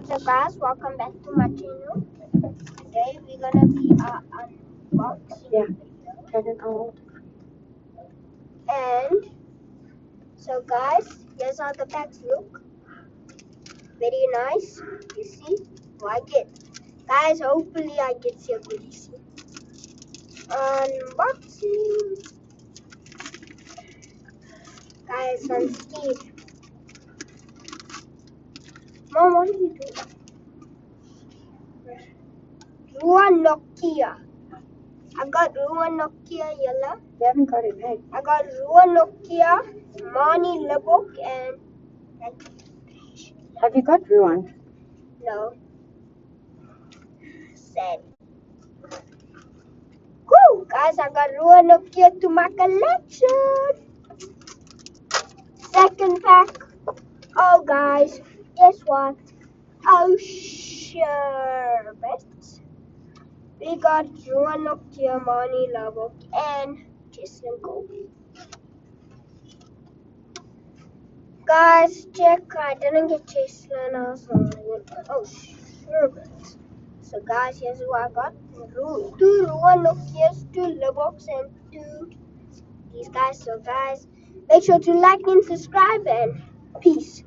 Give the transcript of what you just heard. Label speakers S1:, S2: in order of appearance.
S1: So guys, welcome back to my channel. Today we're gonna be unboxing video.
S2: Turn it on.
S1: And so guys, here's how the packs look. Very nice. You see? Like it. Guys, hopefully I get some goodies. Unboxing. Guys, I'm scared. Mom, what are you doing? Ruan Nokia. I got Ruan Nokia yellow.
S2: You haven't got it back.
S1: I got Ruan Nokia, Mani Lebok, and
S2: Have you got Ruan?
S1: no. Sad. Woo! Guys, I got Ruan Nokia to my collection. Second pack. Oh, guys, guess what? Oh, sherbet. We got Ruan Nokia, Mani Lebok, and Jason Kobe. Guys, check. I didn't get Jason. Oh, sherbet. So guys, here's what I got. Two Ruan Nokias, two Leboks, and two these guys. So guys, make sure to like and subscribe and peace.